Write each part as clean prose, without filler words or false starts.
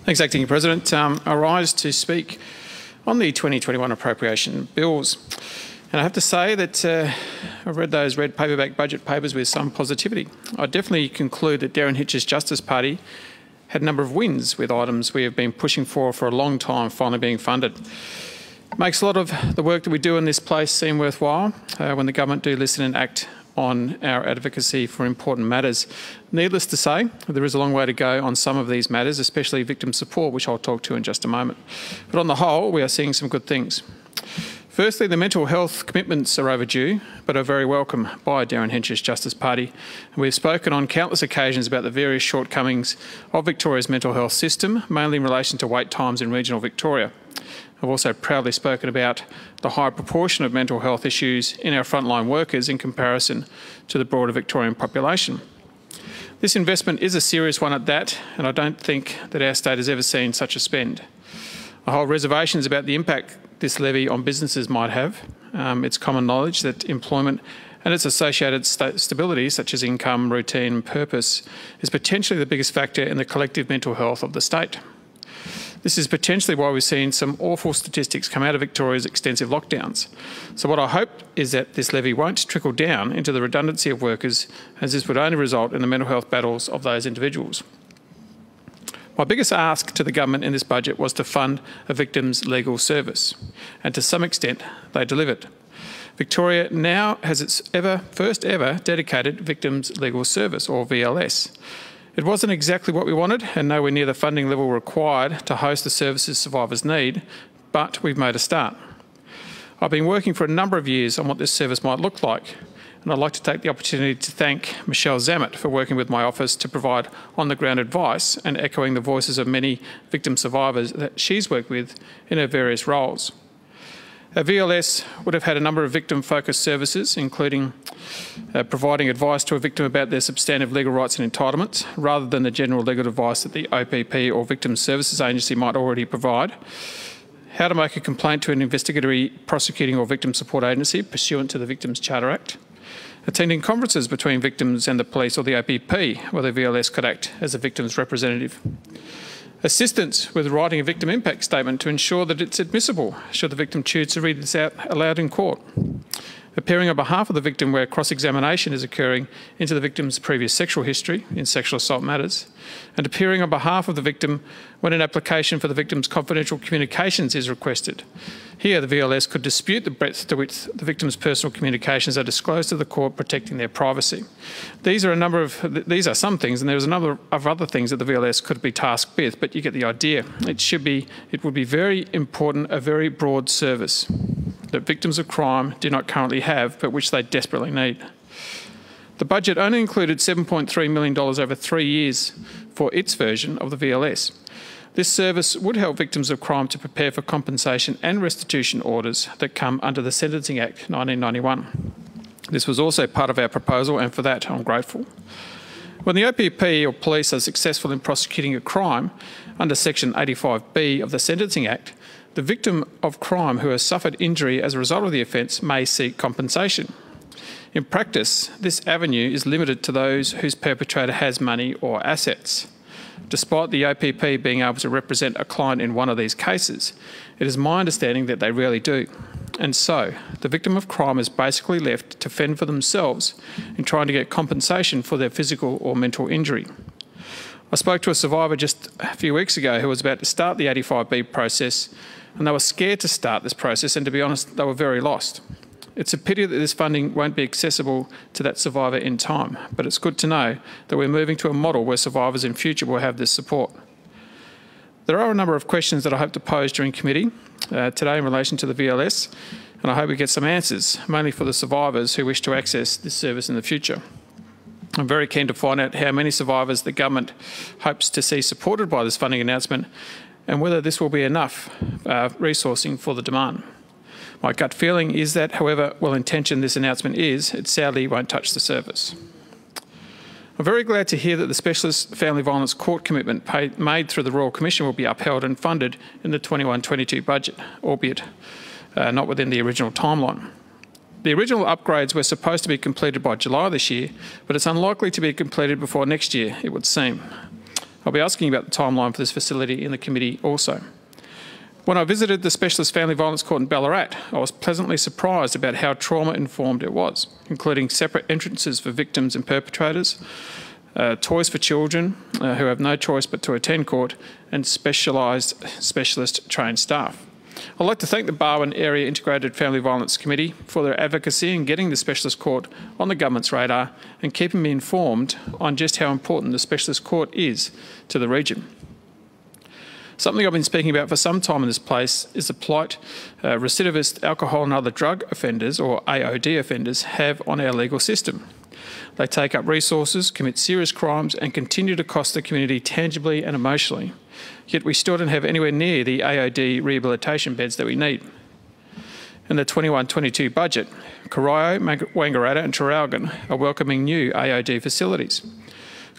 Thanks, Acting President. I rise to speak on the 2021 appropriation bills. And I have to say that I've read those red paperback budget papers with some positivity. I definitely conclude that Darren Hitch's Justice Party had a number of wins with items we have been pushing for a long time finally being funded. It makes a lot of the work that we do in this place seem worthwhile when the government do listen and act on our advocacy for important matters. Needless to say, there is a long way to go on some of these matters, especially victim support, which I'll talk to in just a moment. But on the whole, we are seeing some good things. Firstly, the mental health commitments are overdue, but are very welcome by Darren Hitch's Justice Party. We've spoken on countless occasions about the various shortcomings of Victoria's mental health system, mainly in relation to wait times in regional Victoria. I've also proudly spoken about the high proportion of mental health issues in our frontline workers in comparison to the broader Victorian population. This investment is a serious one at that, and I don't think that our state has ever seen such a spend. I hold reservations about the impact this levy on businesses might have. It's common knowledge that employment and its associated stability, such as income, routine and purpose, is potentially the biggest factor in the collective mental health of the state. This is potentially why we've seen some awful statistics come out of Victoria's extensive lockdowns. So what I hope is that this levy won't trickle down into the redundancy of workers, as this would only result in the mental health battles of those individuals. My biggest ask to the government in this budget was to fund a victim's legal service, and to some extent they delivered. Victoria now has its first ever dedicated Victims Legal Service, or VLS. It wasn't exactly what we wanted and nowhere near the funding level required to host the services survivors need, but we've made a start. I've been working for a number of years on what this service might look like, and I'd like to take the opportunity to thank Michelle Zammit for working with my office to provide on-the-ground advice and echoing the voices of many victim survivors that she's worked with in her various roles. A VLS would have had a number of victim-focused services, including providing advice to a victim about their substantive legal rights and entitlements, rather than the general legal advice that the OPP or Victim Services Agency might already provide, how to make a complaint to an investigatory, prosecuting or victim support agency pursuant to the Victims Charter Act, attending conferences between victims and the police or the OPP, where the VLS could act as a victim's representative. Assistance with writing a victim impact statement to ensure that it's admissible should the victim choose to read this out aloud in court. Appearing on behalf of the victim where cross-examination is occurring into the victim's previous sexual history in sexual assault matters, and appearing on behalf of the victim when an application for the victim's confidential communications is requested. Here, the VLS could dispute the breadth to which the victim's personal communications are disclosed to the court, protecting their privacy. These are some things, and there's a number of other things that the VLS could be tasked with, but you get the idea. It would be very important, a very broad service that victims of crime do not currently have, but which they desperately need. The budget only included $7.3 million over 3 years for its version of the VLS. This service would help victims of crime to prepare for compensation and restitution orders that come under the Sentencing Act 1991. This was also part of our proposal, and for that I'm grateful. When the OPP or police are successful in prosecuting a crime under Section 85B of the Sentencing Act, the victim of crime who has suffered injury as a result of the offence may seek compensation. In practice, this avenue is limited to those whose perpetrator has money or assets. Despite the OPP being able to represent a client in one of these cases, it is my understanding that they rarely do. And so, the victim of crime is basically left to fend for themselves in trying to get compensation for their physical or mental injury. I spoke to a survivor just a few weeks ago who was about to start the 85B process, and they were scared to start this process, and to be honest, they were very lost. It's a pity that this funding won't be accessible to that survivor in time, but it's good to know that we're moving to a model where survivors in future will have this support. There are a number of questions that I hope to pose during committee today in relation to the VLS, and I hope we get some answers, mainly for the survivors who wish to access this service in the future. I'm very keen to find out how many survivors the government hopes to see supported by this funding announcement, and whether this will be enough resourcing for the demand. My gut feeling is that, however well-intentioned this announcement is, it sadly won't touch the service. I'm very glad to hear that the Specialist Family Violence Court commitment made through the Royal Commission will be upheld and funded in the 21-22 budget, albeit not within the original timeline. The original upgrades were supposed to be completed by July this year, but it's unlikely to be completed before next year, it would seem. I'll be asking about the timeline for this facility in the committee also. When I visited the Specialist Family Violence Court in Ballarat, I was pleasantly surprised about how trauma-informed it was, including separate entrances for victims and perpetrators, toys for children who have no choice but to attend court, and specialist trained staff. I'd like to thank the Barwon Area Integrated Family Violence Committee for their advocacy in getting the specialist court on the government's radar and keeping me informed on just how important the specialist court is to the region. Something I've been speaking about for some time in this place is the plight recidivist alcohol and other drug offenders, or AOD offenders, have on our legal system. They take up resources, commit serious crimes and continue to cost the community tangibly and emotionally. Yet we still don't have anywhere near the AOD rehabilitation beds that we need. In the 21-22 budget, Corio, Wangaratta and Traralgon are welcoming new AOD facilities.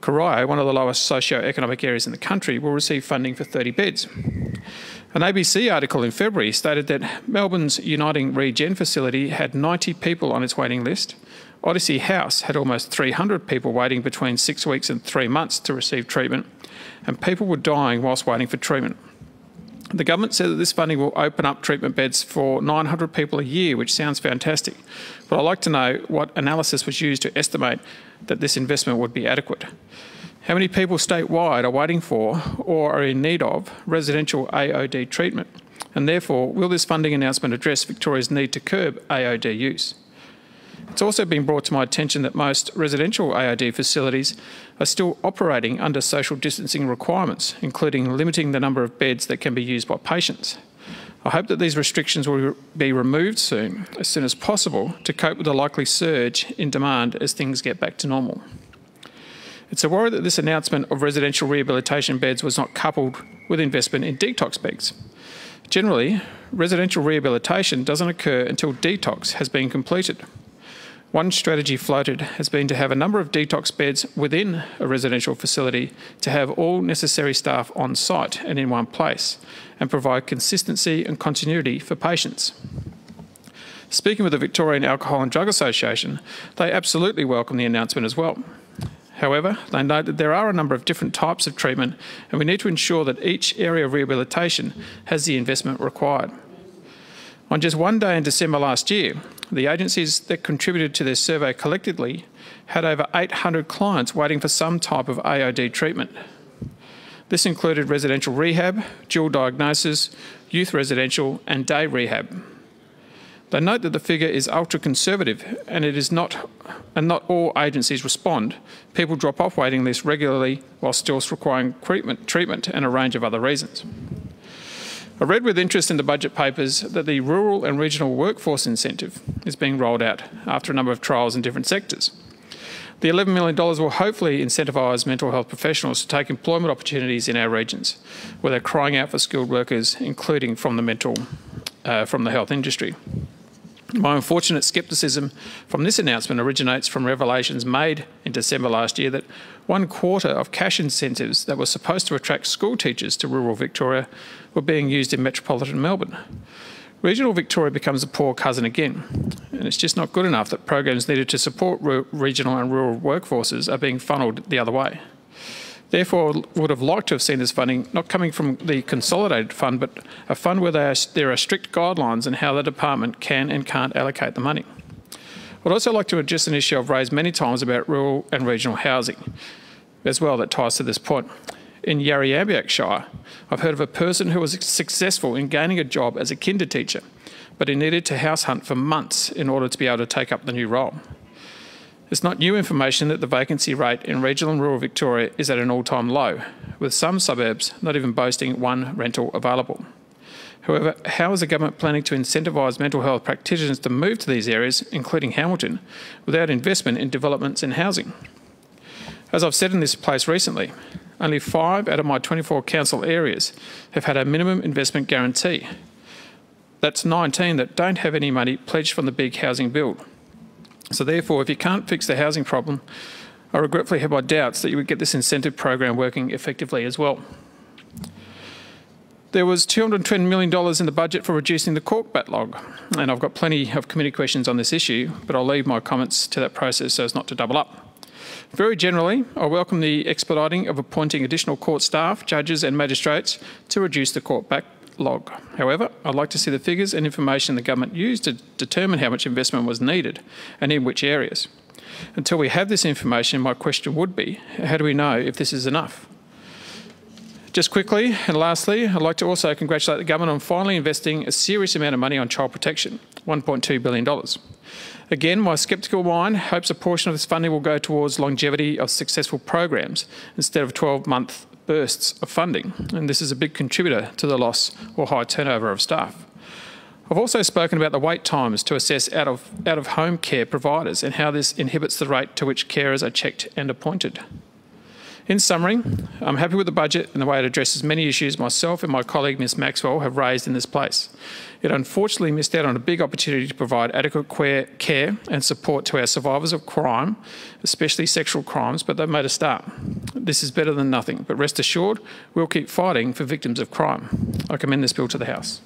Corio, one of the lowest socio-economic areas in the country, will receive funding for 30 beds. An ABC article in February stated that Melbourne's Uniting Regen facility had 90 people on its waiting list. Odyssey House had almost 300 people waiting between 6 weeks and 3 months to receive treatment, and people were dying whilst waiting for treatment. The government said that this funding will open up treatment beds for 900 people a year, which sounds fantastic, but I'd like to know what analysis was used to estimate that this investment would be adequate. How many people statewide are waiting for or are in need of residential AOD treatment? And therefore, will this funding announcement address Victoria's need to curb AOD use? It's also been brought to my attention that most residential AOD facilities are still operating under social distancing requirements, including limiting the number of beds that can be used by patients. I hope that these restrictions will be removed soon as possible, to cope with the likely surge in demand as things get back to normal. It's a worry that this announcement of residential rehabilitation beds was not coupled with investment in detox beds. Generally, residential rehabilitation doesn't occur until detox has been completed. One strategy floated has been to have a number of detox beds within a residential facility to have all necessary staff on site and in one place, and provide consistency and continuity for patients. Speaking with the Victorian Alcohol and Drug Association, they absolutely welcome the announcement as well. However, they note that there are a number of different types of treatment, and we need to ensure that each area of rehabilitation has the investment required. On just one day in December last year, the agencies that contributed to their survey collectively had over 800 clients waiting for some type of AOD treatment. This included residential rehab, dual diagnosis, youth residential and day rehab. They note that the figure is ultra-conservative and not all agencies respond. People drop off waiting lists regularly while still requiring treatment and a range of other reasons. I read with interest in the budget papers that the Rural and Regional Workforce Incentive is being rolled out after a number of trials in different sectors. The $11 million will hopefully incentivise mental health professionals to take employment opportunities in our regions, where they're crying out for skilled workers, including from the health industry. My unfortunate scepticism from this announcement originates from revelations made in December last year that 1/4 of cash incentives that were supposed to attract school teachers to rural Victoria were being used in metropolitan Melbourne. Regional Victoria becomes a poor cousin again, and it's just not good enough that programs needed to support regional and rural workforces are being funnelled the other way. Therefore, I would have liked to have seen this funding not coming from the consolidated fund, but a fund where there are strict guidelines on how the department can and can't allocate the money. I'd also like to address an issue I've raised many times about rural and regional housing as well that ties to this point. In Yarriambiack Shire, I've heard of a person who was successful in gaining a job as a kinder teacher, but he needed to house hunt for months in order to be able to take up the new role. It's not new information that the vacancy rate in regional and rural Victoria is at an all-time low, with some suburbs not even boasting one rental available. However, how is the government planning to incentivise mental health practitioners to move to these areas, including Hamilton, without investment in developments in housing? As I've said in this place recently, only 5 out of my 24 council areas have had a minimum investment guarantee. That's 19 that don't have any money pledged from the big housing build. So therefore, if you can't fix the housing problem, I regretfully have my doubts that you would get this incentive program working effectively as well. There was $220 million in the budget for reducing the court backlog, and I've got plenty of committee questions on this issue, but I'll leave my comments to that process so as not to double up. Very generally, I welcome the expediting of appointing additional court staff, judges and magistrates to reduce the court backlog. However, I'd like to see the figures and information the government used to determine how much investment was needed and in which areas. Until we have this information, my question would be, how do we know if this is enough? Just quickly and lastly, I'd like to also congratulate the government on finally investing a serious amount of money on child protection, $1.2 billion. Again, my sceptical mind hopes a portion of this funding will go towards longevity of successful programs instead of 12-month bursts of funding, and this is a big contributor to the loss or high turnover of staff. I've also spoken about the wait times to assess out-of-home care providers and how this inhibits the rate to which carers are checked and appointed. In summary, I'm happy with the budget and the way it addresses many issues myself and my colleague Ms Maxwell have raised in this place. It unfortunately missed out on a big opportunity to provide adequate care and support to our survivors of crime, especially sexual crimes, but they've made a start. This is better than nothing, but rest assured, we'll keep fighting for victims of crime. I commend this bill to the House.